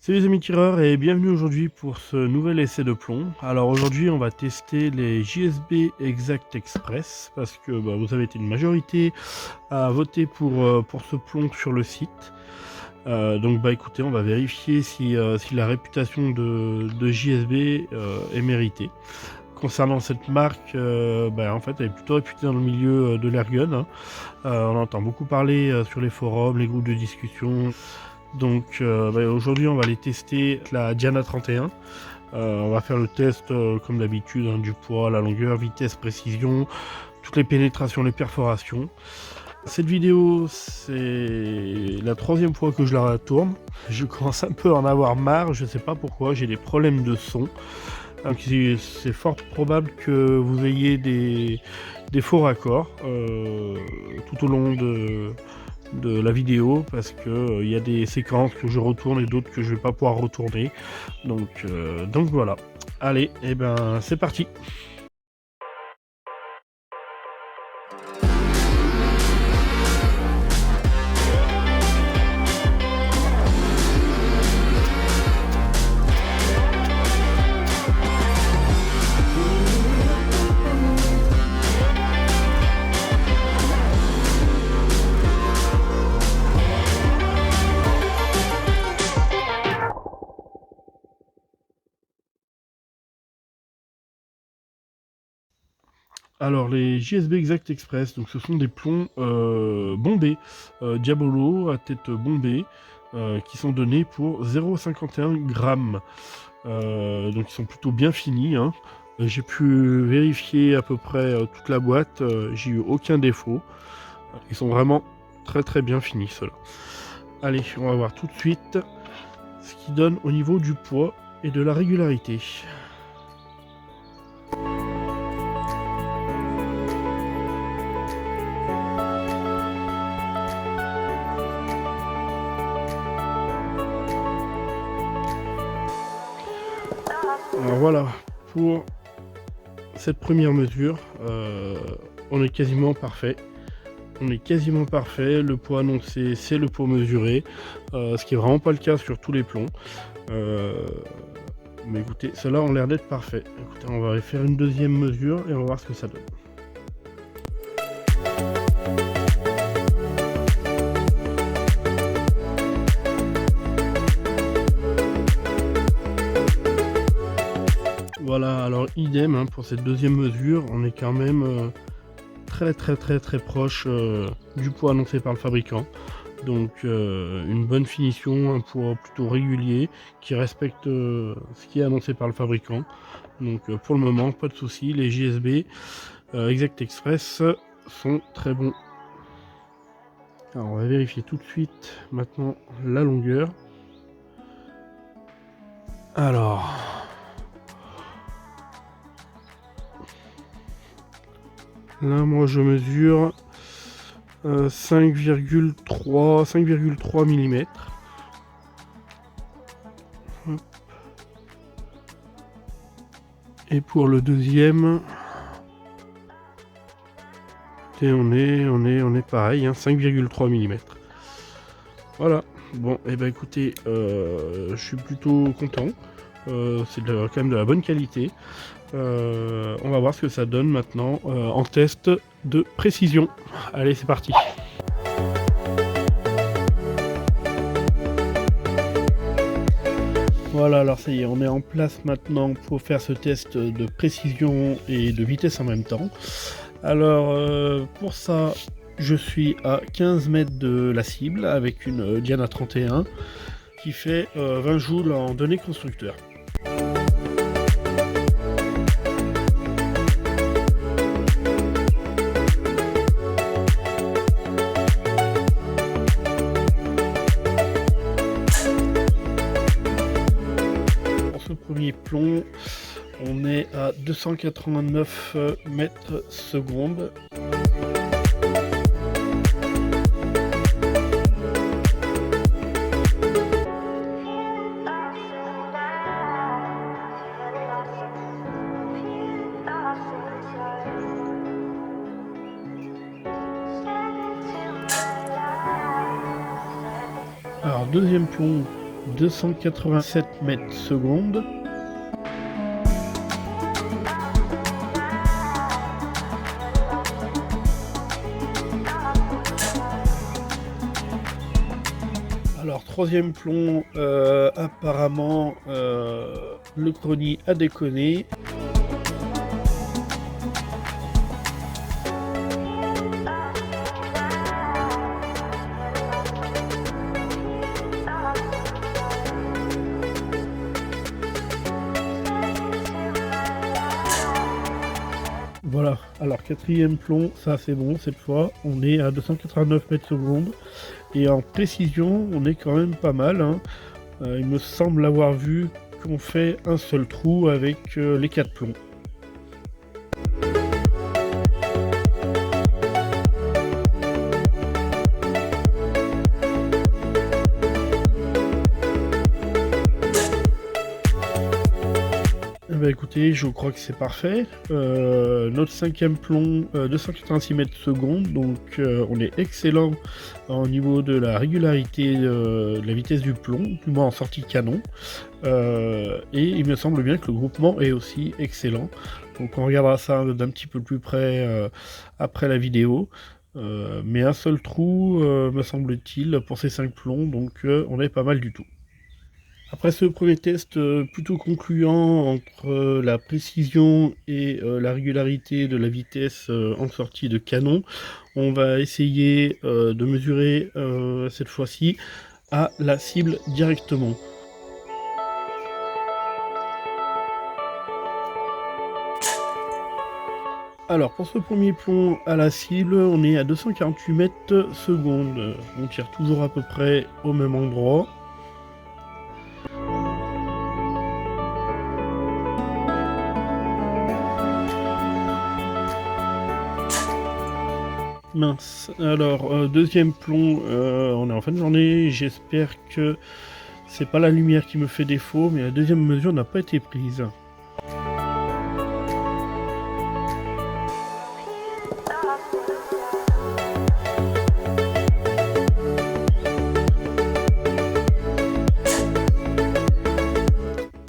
Salut les amis tireurs et bienvenue aujourd'hui pour ce nouvel essai de plomb. Alors aujourd'hui on va tester les JSB Exact Express parce que vous avez été une majorité à voter pour ce plomb sur le site. Donc écoutez, on va vérifier si la réputation de JSB est méritée. Concernant cette marque, en fait elle est plutôt réputée dans le milieu de l'airgun, hein. On entend beaucoup parler sur les forums, les groupes de discussion. Donc aujourd'hui on va les tester la Diana 31. On va faire le test comme d'habitude, hein, du poids, la longueur, vitesse, précision, toutes les pénétrations, les perforations. Cette vidéo, c'est la troisième fois que je la tourne. Je commence un peu à en avoir marre, je sais pas pourquoi, j'ai des problèmes de son. Donc c'est fort probable que vous ayez des faux raccords tout au long de la vidéo, parce que il y a des séquences que je retourne et d'autres que je vais pas pouvoir retourner. Donc voilà. Allez, et c'est parti. Alors les JSB Exact Express, donc ce sont des plombs bombés, Diabolo à tête bombée, qui sont donnés pour 0,51 grammes. Donc ils sont plutôt bien finis, hein. J'ai pu vérifier à peu près toute la boîte, j'ai eu aucun défaut. Ils sont vraiment très très bien finis ceux-là. Allez, on va voir tout de suite ce qu'ils donnent au niveau du poids et de la régularité. Alors voilà, pour cette première mesure, on est quasiment parfait. Le poids annoncé, c'est le poids mesuré, ce qui est vraiment pas le cas sur tous les plombs. Mais écoutez, ceux-là ont l'air d'être parfaits. Écoutez, on va faire une deuxième mesure et on va voir ce que ça donne. Voilà, alors idem, hein, pour cette deuxième mesure, on est quand même très proche du poids annoncé par le fabricant. Donc une bonne finition, un poids plutôt régulier qui respecte ce qui est annoncé par le fabricant. Donc pour le moment, pas de souci, les JSB Exact Express sont très bons. Alors on va vérifier tout de suite maintenant la longueur. Alors là, moi je mesure 5,3 mm. Et pour le deuxième, on est pareil, hein, 5,3 mm. Voilà. Bon, et écoutez, je suis plutôt content. C'est quand même de la bonne qualité. On va voir ce que ça donne maintenant en test de précision. Allez, c'est parti. Voilà, alors ça y est, on est en place maintenant pour faire ce test de précision et de vitesse en même temps. Alors pour ça, je suis à 15 mètres de la cible avec une Diana 31 qui fait 20 joules en données constructeurs. Premier plomb, on est à 289 mètres secondes. Alors deuxième plomb, 287 mètres secondes. Alors troisième plomb, apparemment le chrony a déconné. Voilà, alors quatrième plomb, ça c'est bon cette fois, on est à 289 mètres secondes. Et en précision, on est quand même pas mal, hein. Il me semble avoir vu qu'on fait un seul trou avec les 4 plombs. Bah écoutez, je crois que c'est parfait. Notre cinquième plomb, 286 mètres secondes, donc on est excellent au niveau de la régularité de la vitesse du plomb, du moins en sortie canon. Et il me semble bien que le groupement est aussi excellent. Donc on regardera ça d'un petit peu plus près après la vidéo. Mais un seul trou, me semble-t-il, pour ces 5 plombs, donc on est pas mal du tout. Après ce premier test plutôt concluant entre la précision et la régularité de la vitesse en sortie de canon, on va essayer de mesurer cette fois-ci à la cible directement. Alors pour ce premier plomb à la cible, on est à 248 mètres secondes. On tire toujours à peu près au même endroit. Mince, alors deuxième plomb, on est en fin de journée, j'espère que c'est pas la lumière qui me fait défaut, mais la deuxième mesure n'a pas été prise.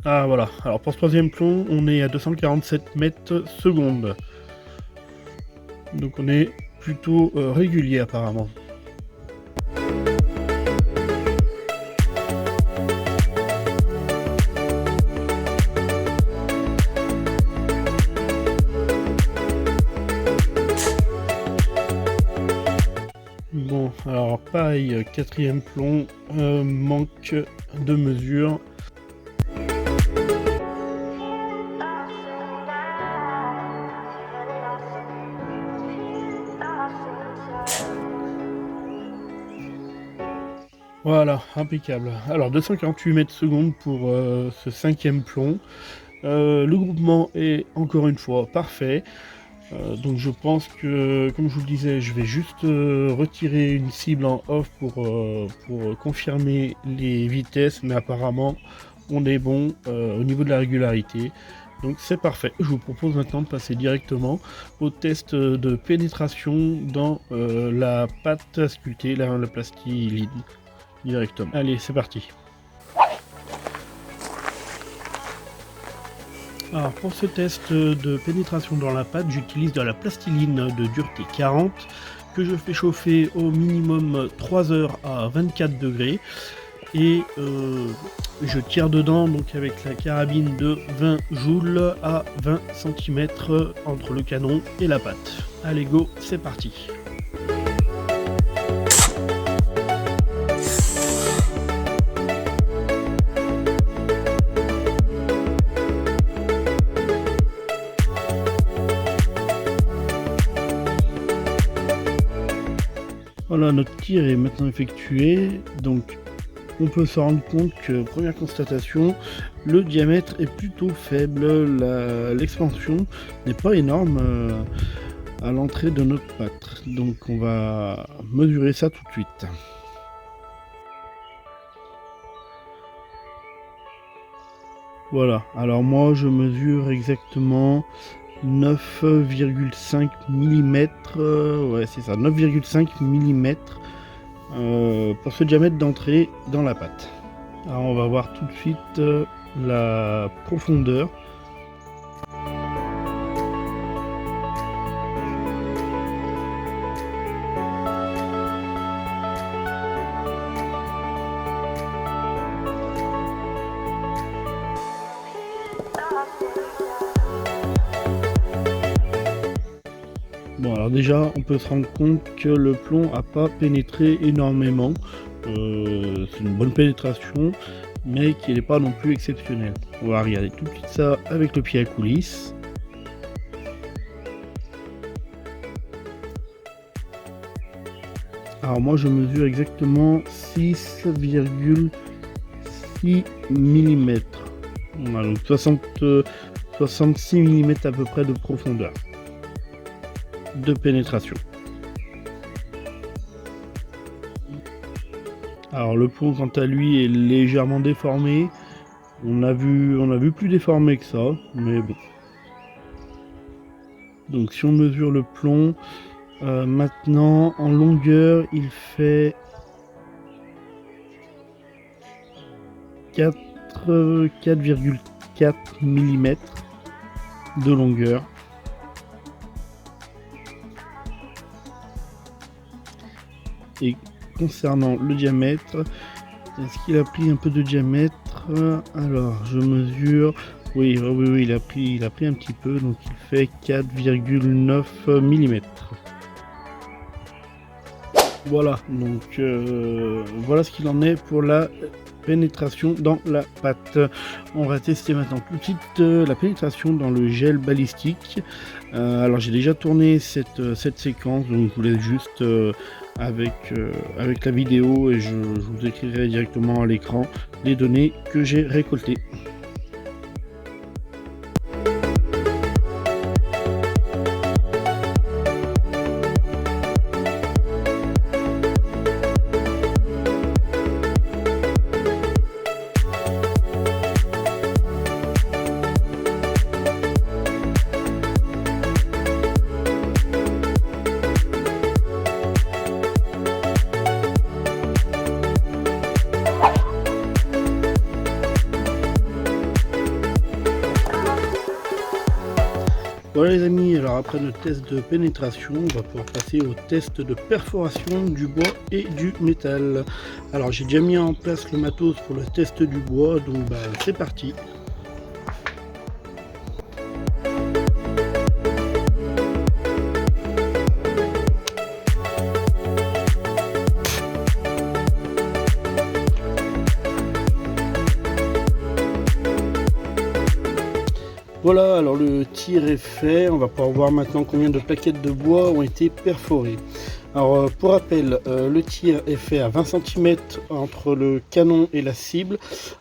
Ah voilà, alors pour ce troisième plomb, on est à 247 mètres secondes. Donc on est plutôt régulier apparemment. Bon, alors pareil, quatrième plomb, manque de mesure. Voilà, impeccable. Alors 248 mètres secondes pour ce cinquième plomb. Le groupement est encore une fois parfait. Donc je pense que, comme je vous le disais, je vais juste retirer une cible en off pour confirmer les vitesses, mais apparemment on est bon au niveau de la régularité. Donc c'est parfait. Je vous propose maintenant de passer directement au test de pénétration dans la pâte sculptée, la plastiline. Directement. Allez, c'est parti. Alors pour ce test de pénétration dans la pâte, j'utilise de la plastiline de dureté 40 que je fais chauffer au minimum 3 heures à 24 degrés et je tire dedans donc avec la carabine de 20 joules à 20 cm entre le canon et la pâte. Allez go, c'est parti. Voilà, notre tir est maintenant effectué, donc on peut se rendre compte que, première constatation, le diamètre est plutôt faible, l'expansion n'est pas énorme à l'entrée de notre pâte, donc on va mesurer ça tout de suite. Voilà, alors moi je mesure exactement 9,5 mm, ouais c'est ça, 9,5 mm pour ce diamètre d'entrée dans la pâte. Alors on va voir tout de suite la profondeur. Bon, alors déjà, on peut se rendre compte que le plomb n'a pas pénétré énormément. C'est une bonne pénétration, mais qui n'est pas non plus exceptionnelle. On va regarder tout de suite ça avec le pied à coulisse. Alors moi, je mesure exactement 6,6 mm. Voilà, donc 66 mm à peu près de profondeur de pénétration. Alors le plomb quant à lui est légèrement déformé. On a vu plus déformé que ça, mais bon. Donc si on mesure le plomb, maintenant en longueur il fait 4,4 mm de longueur. Et concernant le diamètre, est-ce qu'il a pris un peu de diamètre? Alors je mesure, oui, il a pris un petit peu, donc il fait 4,9 mm. Voilà, donc voilà ce qu'il en est pour la pénétration dans la pâte. On va tester maintenant tout de suite la pénétration dans le gel balistique. Alors j'ai déjà tourné cette séquence, donc je vous laisse juste avec la vidéo et je vous écrirai directement à l'écran les données que j'ai récoltées. Voilà les amis, alors après notre test de pénétration, on va pouvoir passer au test de perforation du bois et du métal. Alors j'ai déjà mis en place le matos pour le test du bois, donc c'est parti. Voilà, alors le tir est fait, on va pouvoir voir maintenant combien de plaquettes de bois ont été perforées. Alors pour rappel, le tir est fait à 20 cm entre le canon et la cible,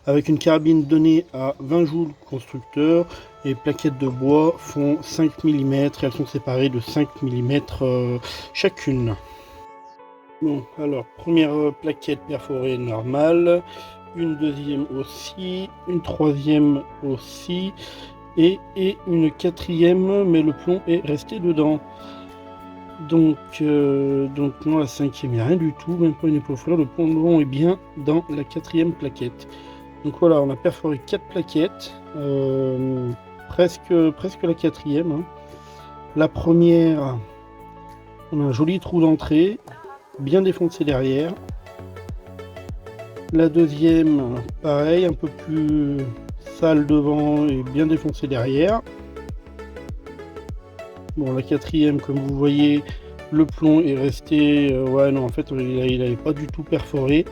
avec une carabine donnée à 20 joules constructeur, et plaquettes de bois font 5 mm, et elles sont séparées de 5 mm chacune. Bon, alors première plaquette perforée normale, une deuxième aussi, une troisième aussi, et une quatrième, mais le plomb est resté dedans. Donc non, la cinquième, il n'y a rien du tout, même pas une épaule fleur. Le plomb est bien dans la quatrième plaquette. Donc voilà, on a perforé 4 plaquettes, presque la quatrième. Hein. La première, on a un joli trou d'entrée, bien défoncé derrière. La deuxième, pareil, un peu plus sale devant et bien défoncé derrière. Bon, la quatrième, comme vous voyez, le plomb est resté... ouais, non, en fait, il n'avait pas du tout perforé.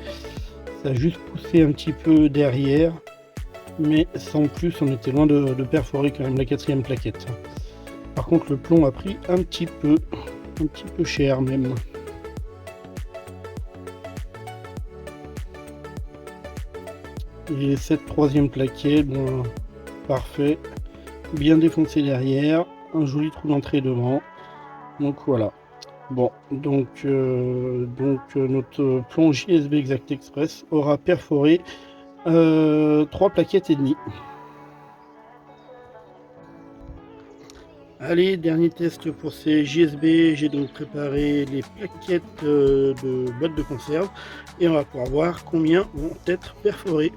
Ça a juste poussé un petit peu derrière. Mais sans plus, on était loin de perforer quand même la quatrième plaquette. Par contre, le plomb a pris un petit peu cher même. Et cette troisième plaquette, bon, parfait, bien défoncé derrière, un joli trou d'entrée devant. Donc voilà. Bon, donc notre plomb JSB Exact Express aura perforé 3 plaquettes et demie. Allez, dernier test pour ces JSB. J'ai donc préparé les plaquettes de boîtes de conserve et on va pouvoir voir combien vont être perforées.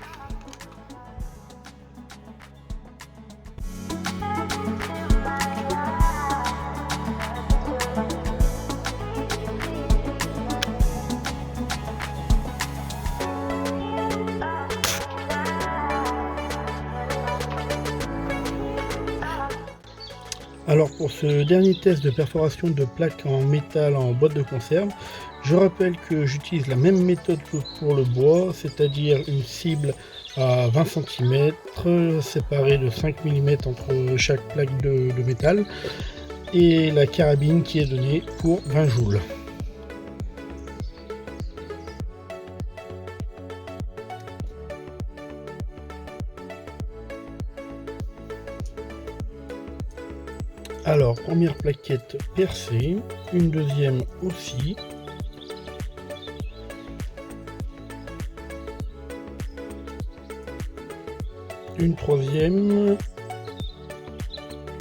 Alors pour ce dernier test de perforation de plaques en métal en boîte de conserve, je rappelle que j'utilise la même méthode que pour le bois, c'est-à-dire une cible à 20 cm séparée de 5 mm entre chaque plaque de métal et la carabine qui est donnée pour 20 joules. Alors, première plaquette percée, une deuxième aussi. Une troisième.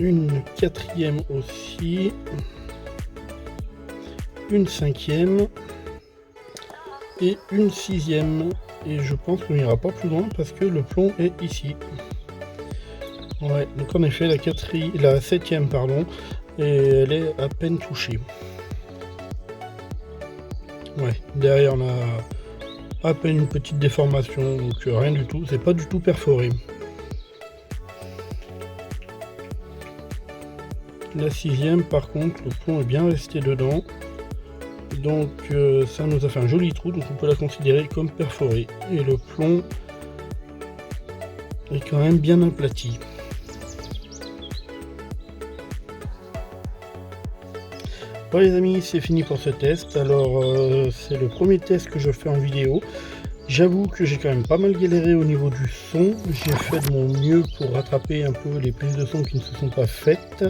Une quatrième aussi. Une cinquième. Et une sixième. Et je pense qu'on n'ira pas plus loin parce que le plomb est ici. Ouais, donc en effet la septième pardon, et elle est à peine touchée. Ouais, derrière on a à peine une petite déformation, donc rien du tout, c'est pas du tout perforé. La sixième par contre, le plomb est bien resté dedans, donc ça nous a fait un joli trou, donc on peut la considérer comme perforée. Et le plomb est quand même bien aplati. Bon les amis, c'est fini pour ce test. Alors c'est le premier test que je fais en vidéo. J'avoue que j'ai quand même pas mal galéré au niveau du son. J'ai fait de mon mieux pour rattraper un peu les prises de son qui ne se sont pas faites.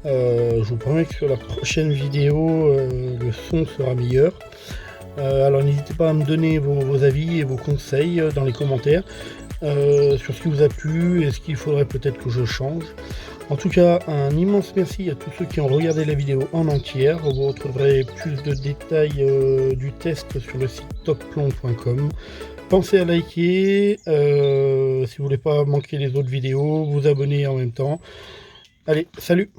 Je vous promets que sur la prochaine vidéo, le son sera meilleur. Alors n'hésitez pas à me donner vos avis et vos conseils dans les commentaires sur ce qui vous a plu et ce qu'il faudrait peut-être que je change. En tout cas, un immense merci à tous ceux qui ont regardé la vidéo en entière. Vous retrouverez plus de détails du test sur le site topplomb.com. Pensez à liker, si vous voulez pas manquer les autres vidéos, vous abonner en même temps. Allez, salut!